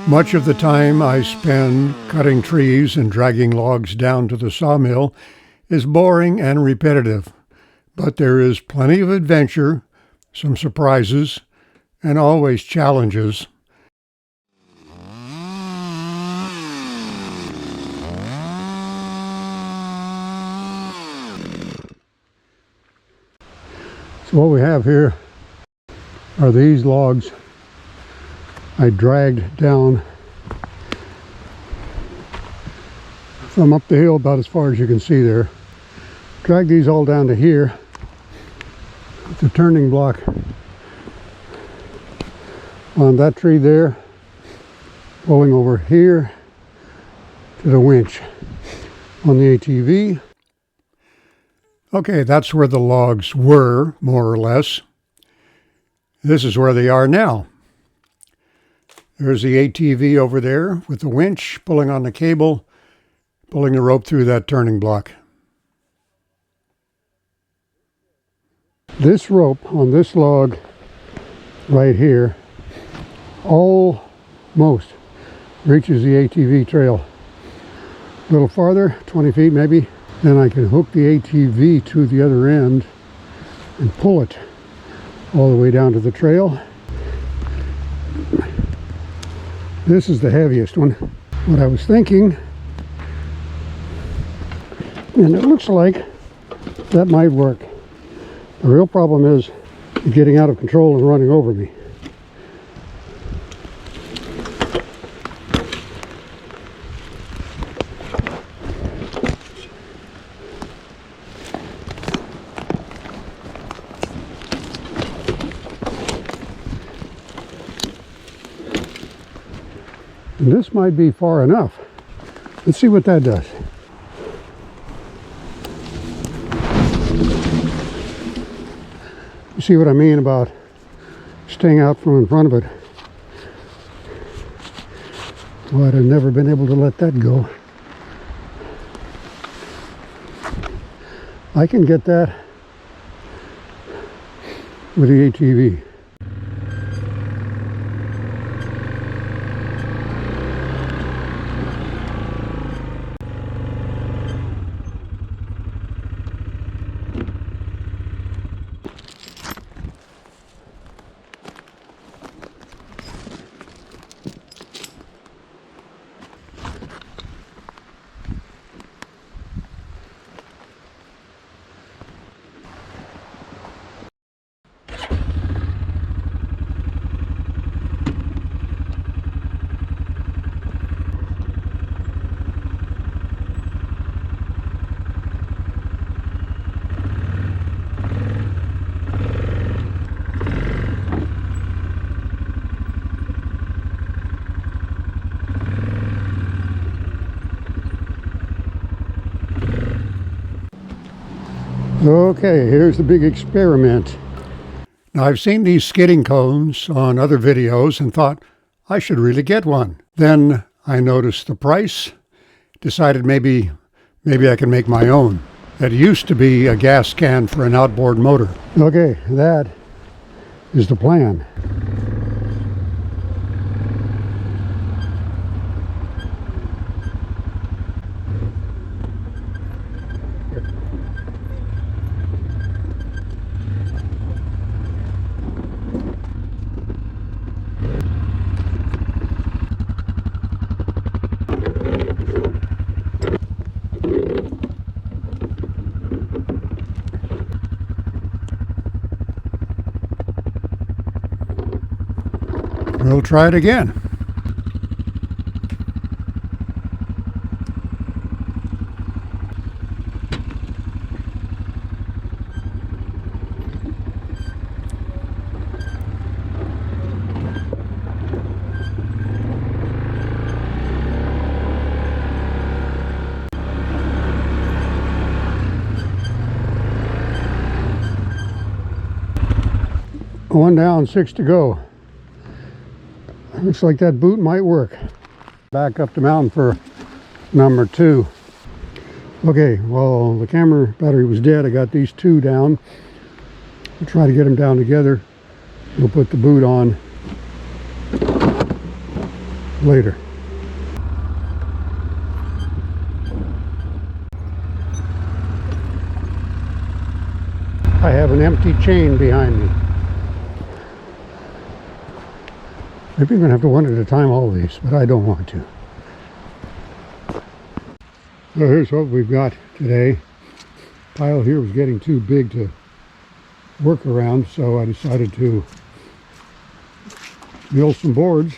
Much of the time I spend cutting trees and dragging logs down to the sawmill is boring and repetitive, but there is plenty of adventure, some surprises, and always challenges. So what we have here are these logs I dragged down from up the hill about as far as you can see there. Drag these all down to here. The turning block on that tree there, pulling over here to the winch on the ATV. Okay, that's where the logs were, more or less. This is where they are now. There's the ATV over there with the winch pulling on the cable, pulling the rope through that turning block. This rope on this log right here almost reaches the ATV trail. A little farther, 20 feet maybe, then I can hook the ATV to the other end and pull it all the way down to the trail. This is the heaviest one. What I was thinking, and it looks like that might work. The real problem is getting out of control and running over me. And this might be far enough. Let's see what that does. You see what I mean about staying out from in front of it? Well, I'd have never been able to let that go. I can get that with the ATV. Okay, here's the big experiment. Now, I've seen these skidding cones on other videos and thought I should really get one. Then I noticed the price, decided maybe I can make my own. That used to be a gas can for an outboard motor. Okay, that is the plan. We'll try it again. One down, 6 to go. Looks like that boot might work. Back up the mountain for number 2. Okay, well, the camera battery was dead. I got these 2 down. I'll try to get them down together. We'll put the boot on later. I have an empty chain behind me. Maybe I'm going to have to one at a time all these, but I don't want to. So here's what we've got today. Pile here was getting too big to work around, so I decided to mill some boards.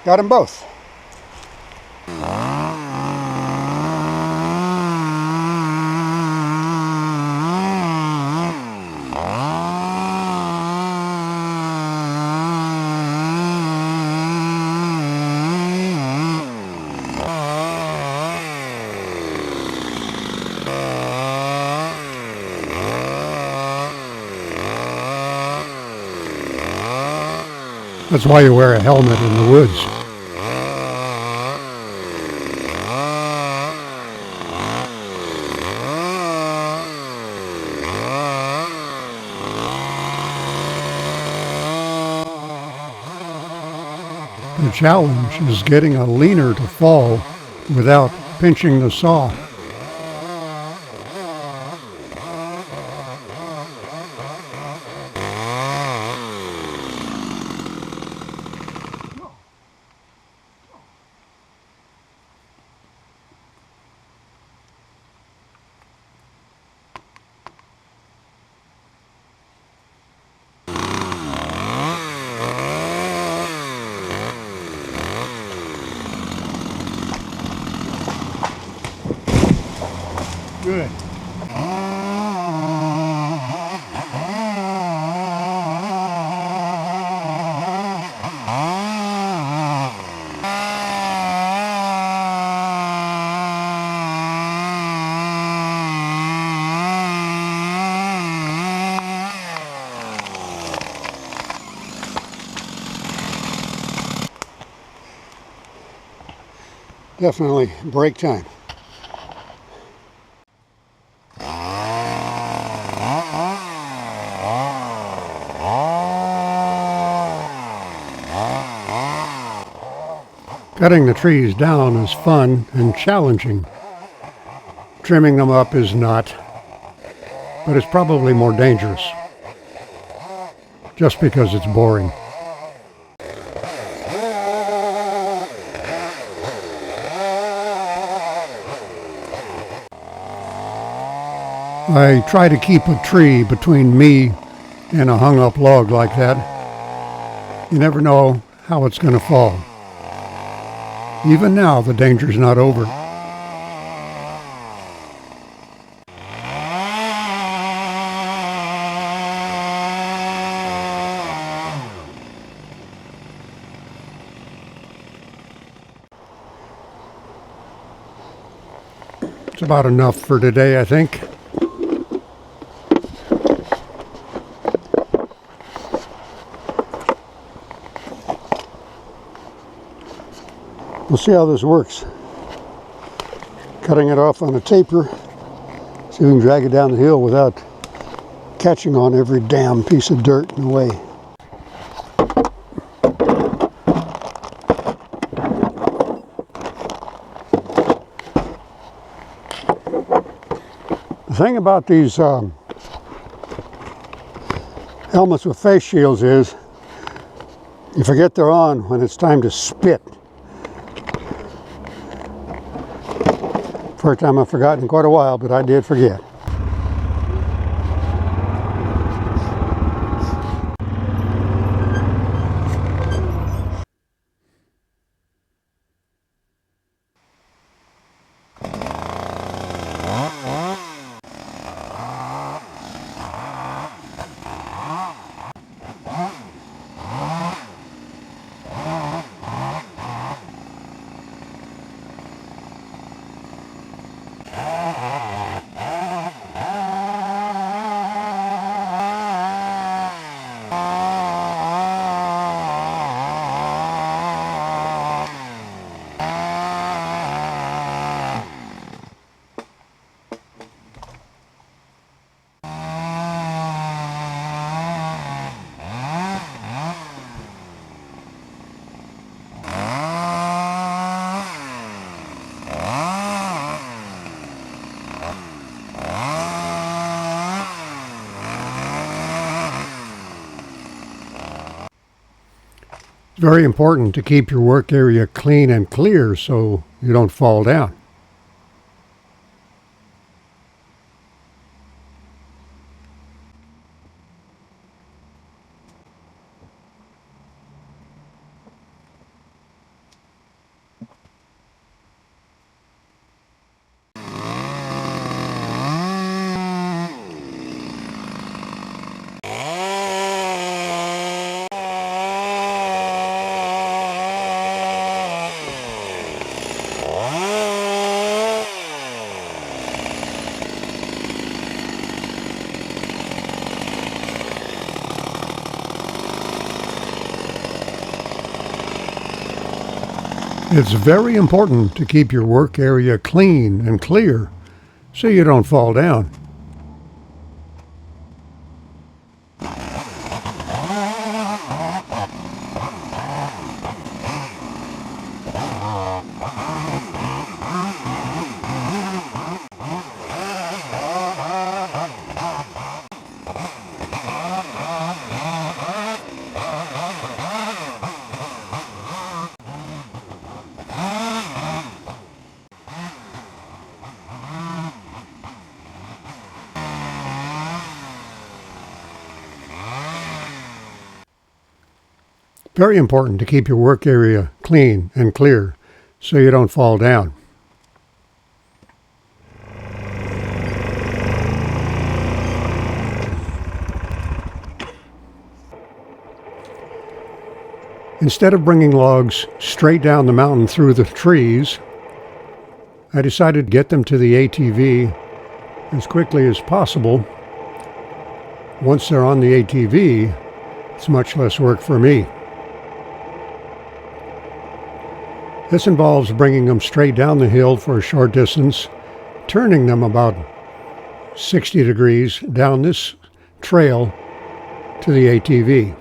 Got them both. That's why you wear a helmet in the woods. The challenge is getting a leaner to fall without pinching the saw. Good. Definitely break time. Cutting the trees down is fun and challenging. Trimming them up is not, but it's probably more dangerous, just because it's boring. I try to keep a tree between me and a hung up log like that. You never know how it's going to fall. Even now, the danger's not over. It's about enough for today, I think. We'll see how this works. Cutting it off on a taper, see if we can drag it down the hill without catching on every damn piece of dirt in the way. The thing about these helmets with face shields is you forget they're on when it's time to spit. First time I've forgotten in quite a while, but I did forget. It's very important to keep your work area clean and clear so you don't fall down. It's very important to keep your work area clean and clear so you don't fall down. Very important to keep your work area clean and clear so you don't fall down. Instead of bringing logs straight down the mountain through the trees, I decided to get them to the ATV as quickly as possible. Once they're on the ATV, it's much less work for me. This involves bringing them straight down the hill for a short distance, turning them about 60 degrees down this trail to the ATV.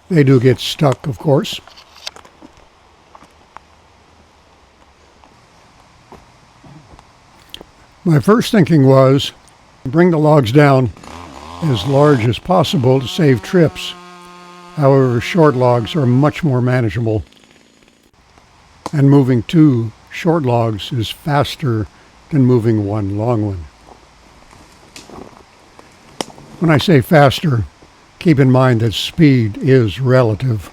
They do get stuck, of course. My first thinking was bring the logs down as large as possible to save trips. However, short logs are much more manageable, and moving 2 short logs is faster than moving 1 long one. When I say faster, keep in mind that speed is relative.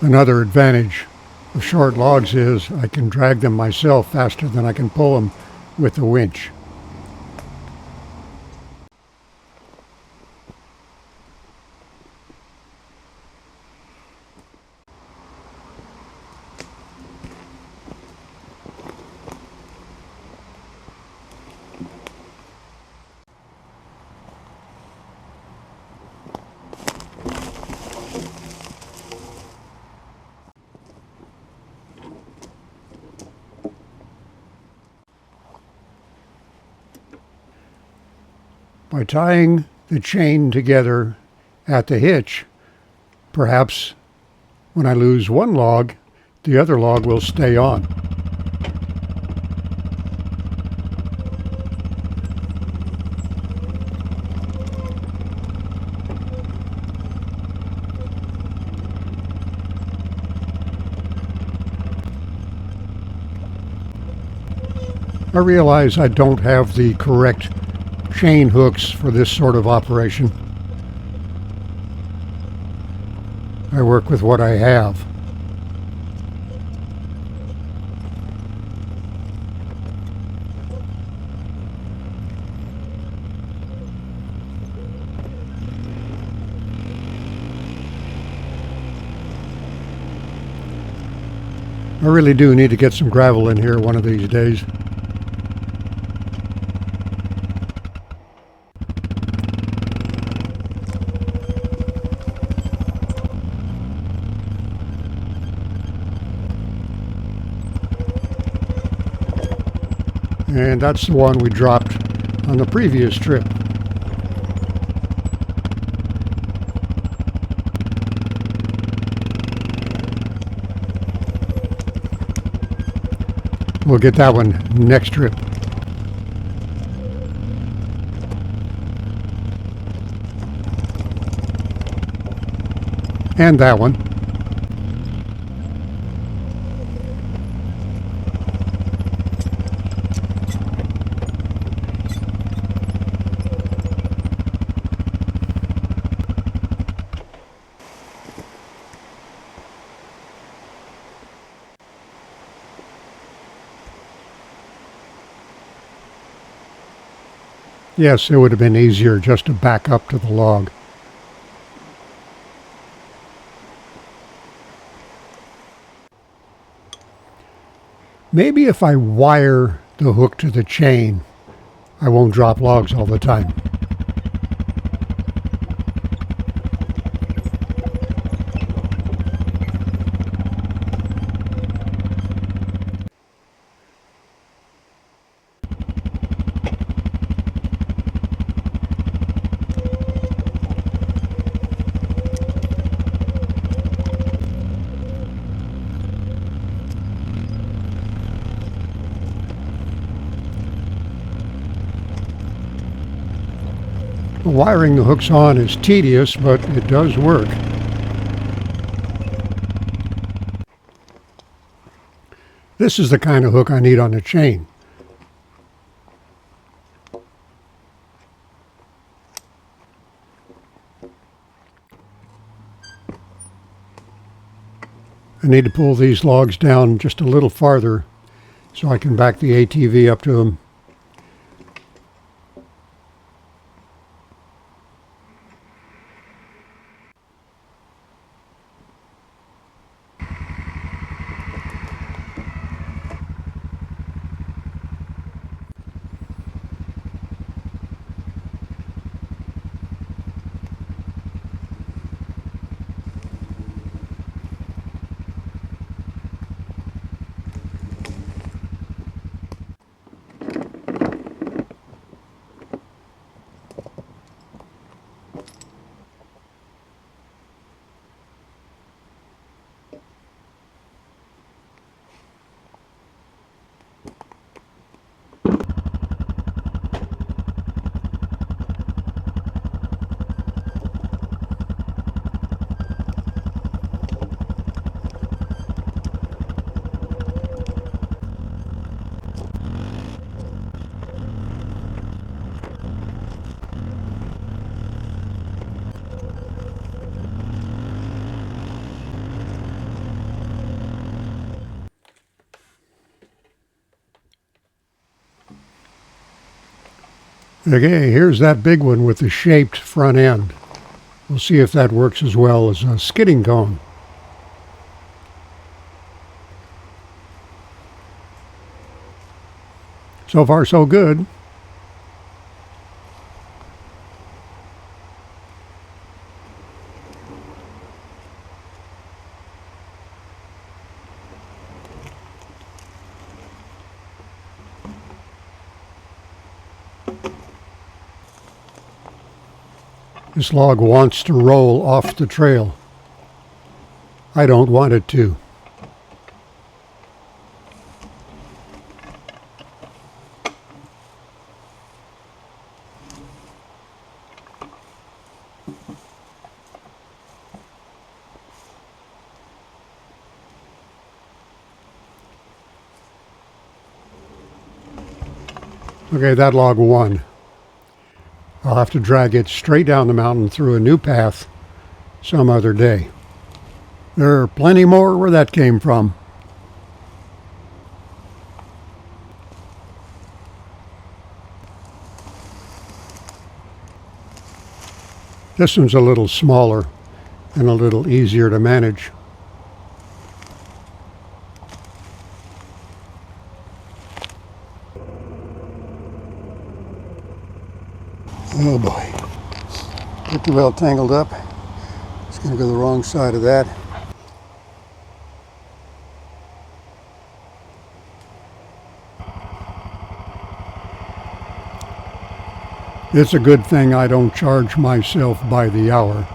Another advantage of short logs is I can drag them myself faster than I can pull them with the winch. By tying the chain together at the hitch, perhaps when I lose one log, the other log will stay on. I realize I don't have the correct chain hooks for this sort of operation. I work with what I have. I really do need to get some gravel in here one of these days. And that's the one we dropped on the previous trip. We'll get that one next trip. And that one. Yes, it would have been easier just to back up to the log. Maybe if I wire the hook to the chain, I won't drop logs all the time. Wiring the hooks on is tedious, but it does work. This is the kind of hook I need on the chain. I need to pull these logs down just a little farther so I can back the ATV up to them. Okay, here's that big one with the shaped front end. We'll see if that works as well as a skidding cone. So far, so good. This log wants to roll off the trail. I don't want it to. Okay, that log won. I'll have to drag it straight down the mountain through a new path some other day. There are plenty more where that came from. This one's a little smaller and a little easier to manage. Oh boy, get the well tangled up. It's going to go the wrong side of that. It's a good thing I don't charge myself by the hour.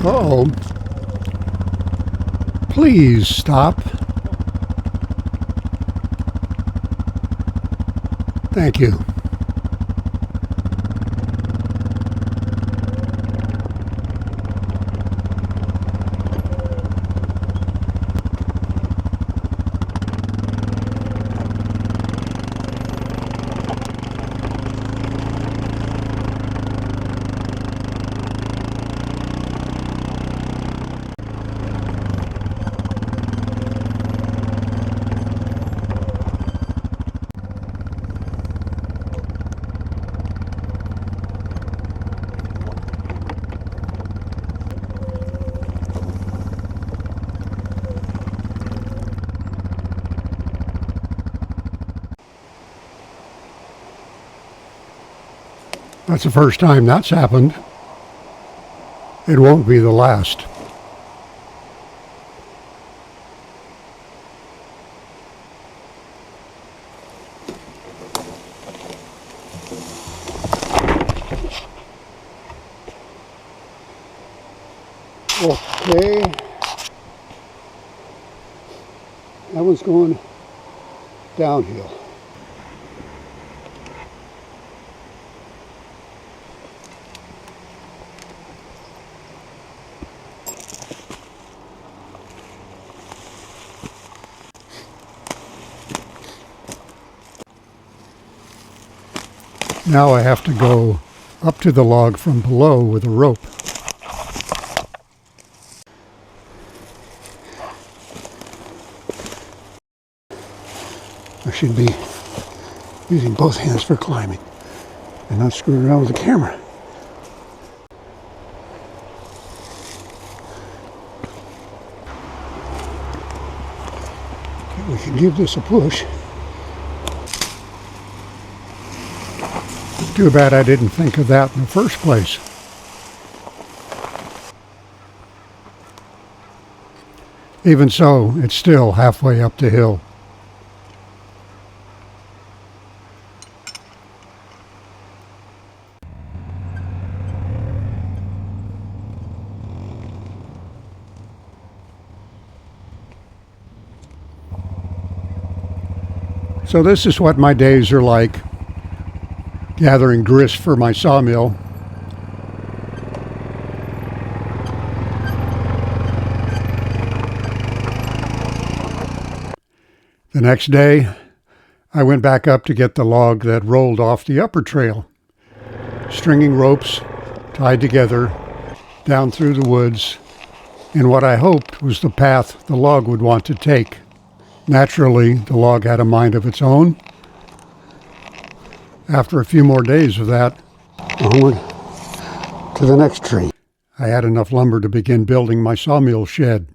Uh-oh. Please stop. Thank you. That's the first time that's happened. It won't be the last. Okay. That one's going downhill. Now I have to go up to the log from below with a rope. I should be using both hands for climbing and not screwing around with the camera. Okay, we can give this a push. Too bad I didn't think of that in the first place. Even so, it's still halfway up the hill. So this is what my days are like, gathering grist for my sawmill. The next day, I went back up to get the log that rolled off the upper trail. Stringing ropes tied together down through the woods in what I hoped was the path the log would want to take. Naturally, the log had a mind of its own. After a few more days of that, onward to the next tree. I had enough lumber to begin building my sawmill shed.